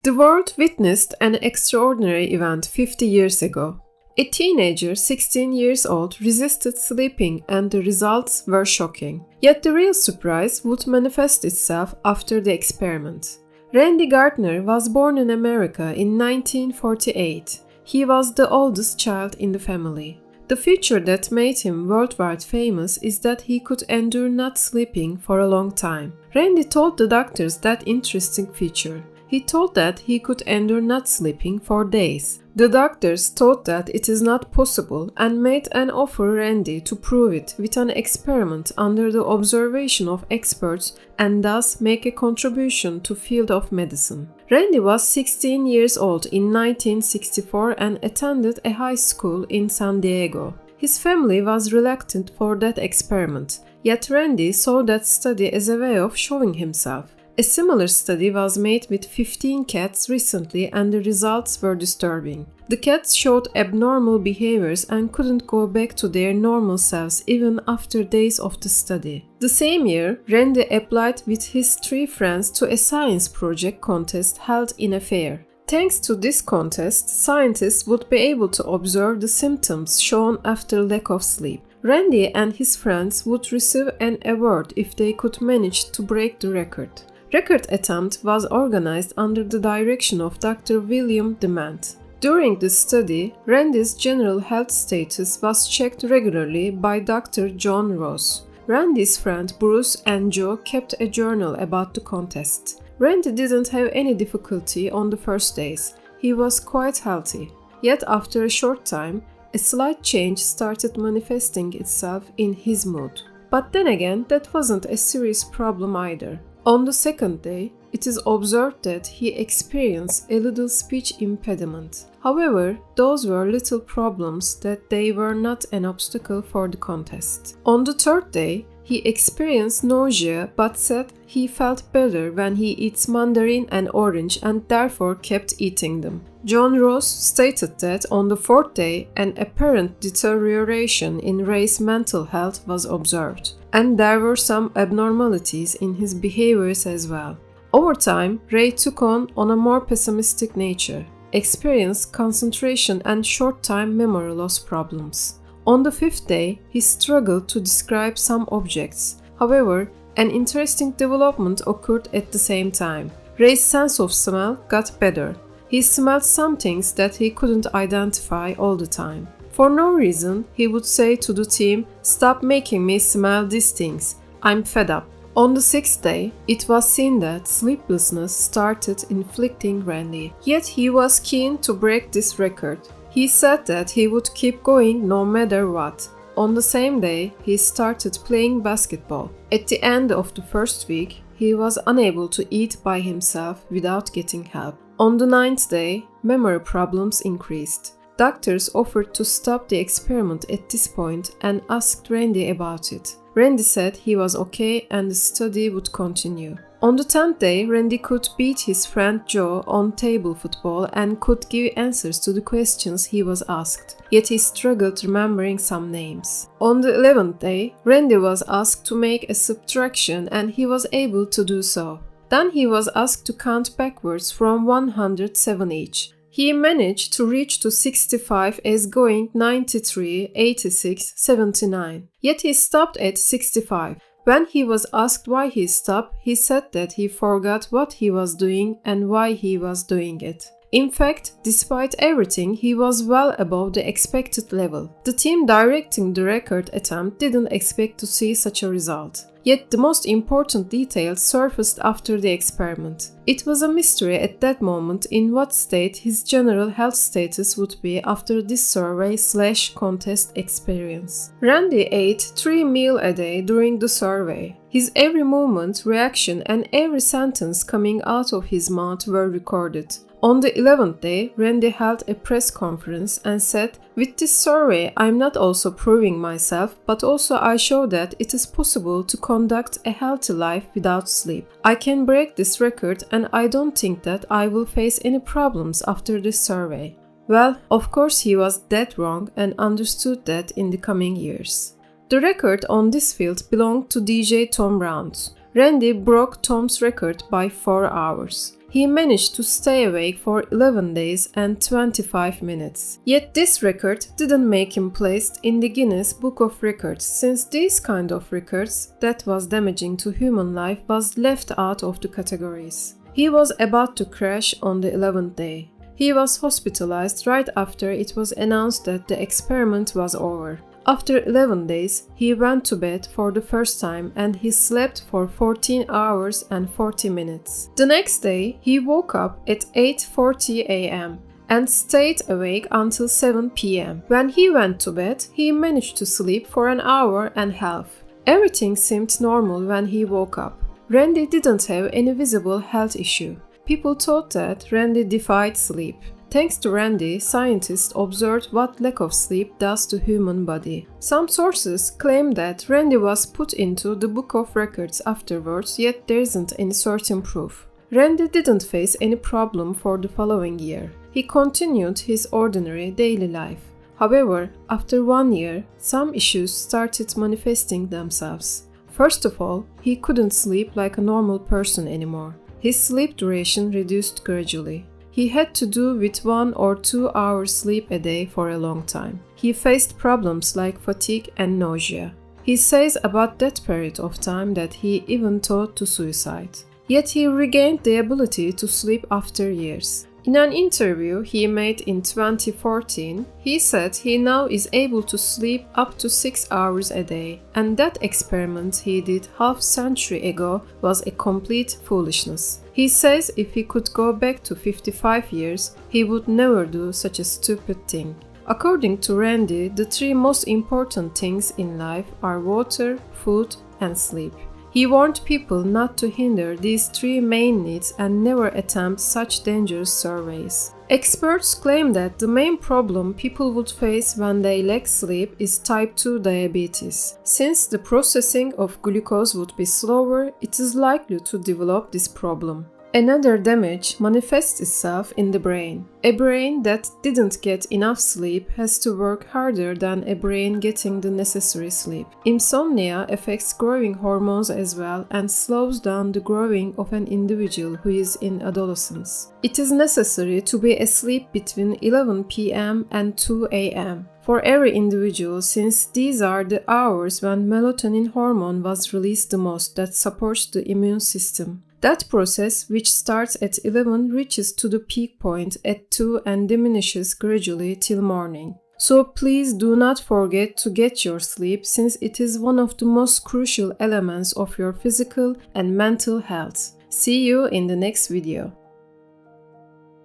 The world witnessed an extraordinary event 50 years ago. A teenager, 16 years old, resisted sleeping and the results were shocking. Yet the real surprise would manifest itself after the experiment. Randy Gardner was born in America in 1948. He was the oldest child in the family. The feature that made him worldwide famous is that he could endure not sleeping for a long time. Randy told the doctors that interesting feature. He told that he could endure not sleeping for days. The doctors thought that it is not possible and made an offer Randy to prove it with an experiment under the observation of experts and thus make a contribution to field of medicine. Randy was 16 years old in 1964 and attended a high school in San Diego. His family was reluctant for that experiment, yet Randy saw that study as a way of showing himself. A similar study was made with 15 cats recently and the results were disturbing. The cats showed abnormal behaviors and couldn't go back to their normal selves even after days of the study. The same year, Randy applied with his 3 friends to a science project contest held in a fair. Thanks to this contest, scientists would be able to observe the symptoms shown after lack of sleep. Randy and his friends would receive an award if they could manage to break the record. Record attempt was organized under the direction of Dr. William Dement. During the study, Randy's general health status was checked regularly by Dr. John Ross. Randy's friend Bruce and Joe kept a journal about the contest. Randy didn't have any difficulty on the first days. He was quite healthy. Yet after a short time, a slight change started manifesting itself in his mood. But then again, that wasn't a serious problem either. On the second day, it is observed that he experienced a little speech impediment. However, those were little problems that they were not an obstacle for the contest. On the third day, he experienced nausea but said he felt better when he eats mandarin and orange and therefore kept eating them. John Ross stated that on the fourth day, an apparent deterioration in Ray's mental health was observed, and there were some abnormalities in his behaviors as well. Over time, Ray took on a more pessimistic nature, experienced concentration and short-time memory loss problems. On the fifth day, he struggled to describe some objects. However, an interesting development occurred at the same time. Ray's sense of smell got better. He smelled some things that he couldn't identify all the time. For no reason, he would say to the team, "Stop making me smell these things. I'm fed up." On the sixth day, it was seen that sleeplessness started inflicting Randy. Yet he was keen to break this record. He said that he would keep going no matter what. On the same day, he started playing basketball. At the end of the first week, he was unable to eat by himself without getting help. On the ninth day, memory problems increased. Doctors offered to stop the experiment at this point and asked Randy about it. Randy said he was okay and the study would continue. On the 10th day, Randy could beat his friend Joe on table football and could give answers to the questions he was asked. Yet he struggled remembering some names. On the 11th day, Randy was asked to make a subtraction and he was able to do so. Then he was asked to count backwards from 107 each. He managed to reach to 65 as going 93, 86, 79. Yet he stopped at 65. When he was asked why he stopped, he said that he forgot what he was doing and why he was doing it. In fact, despite everything, he was well above the expected level. The team directing the record attempt didn't expect to see such a result. Yet the most important details surfaced after the experiment. It was a mystery at that moment in what state his general health status would be after this survey/contest experience. Randy ate 3 meals a day during the survey. His every movement, reaction, and every sentence coming out of his mouth were recorded. On the 11th day, Randy held a press conference and said, "With this survey, I'm not also proving myself, but also I show that it is possible to conduct a healthy life without sleep. I can break this record and I don't think that I will face any problems after this survey." Well, of course he was dead wrong and understood that in the coming years. The record on this field belonged to DJ Tom Brown. Randy broke Tom's record by 4 hours. He managed to stay awake for 11 days and 25 minutes. Yet this record didn't make him placed in the Guinness Book of Records, since these kind of records that was damaging to human life was left out of the categories. He was about to crash on the 11th day. He was hospitalized right after it was announced that the experiment was over. After 11 days, he went to bed for the first time and he slept for 14 hours and 40 minutes. The next day, he woke up at 8:40 a.m. and stayed awake until 7 p.m. When he went to bed, he managed to sleep for an hour and a half. Everything seemed normal when he woke up. Randy didn't have any visible health issue. People thought that Randy defied sleep. Thanks to Randy, scientists observed what lack of sleep does to human body. Some sources claim that Randy was put into the Book of Records afterwards, yet there isn't any certain proof. Randy didn't face any problem for the following year. He continued his ordinary daily life. However, after 1 year, some issues started manifesting themselves. First of all, he couldn't sleep like a normal person anymore. His sleep duration reduced gradually. He had to do with 1 or 2 hours sleep a day for a long time. He faced problems like fatigue and nausea. He says about that period of time that he even thought to suicide. Yet he regained the ability to sleep after years. In an interview he made in 2014, he said he now is able to sleep up to 6 hours a day, and that experiment he did half-century ago was a complete foolishness. He says if he could go back to 55 years, he would never do such a stupid thing. According to Randy, the 3 most important things in life are water, food, and sleep. He warned people not to hinder these 3 main needs and never attempt such dangerous surveys. Experts claim that the main problem people would face when they lack sleep is type 2 diabetes. Since the processing of glucose would be slower, it is likely to develop this problem. Another damage manifests itself in the brain. A brain that didn't get enough sleep has to work harder than a brain getting the necessary sleep. Insomnia affects growing hormones as well and slows down the growing of an individual who is in adolescence. It is necessary to be asleep between 11 p.m. and 2 a.m. for every individual, since these are the hours when melatonin hormone was released the most that supports the immune system. That process, which starts at 11, reaches to the peak point at 2 and diminishes gradually till morning. So please do not forget to get your sleep, since it is one of the most crucial elements of your physical and mental health. See you in the next video.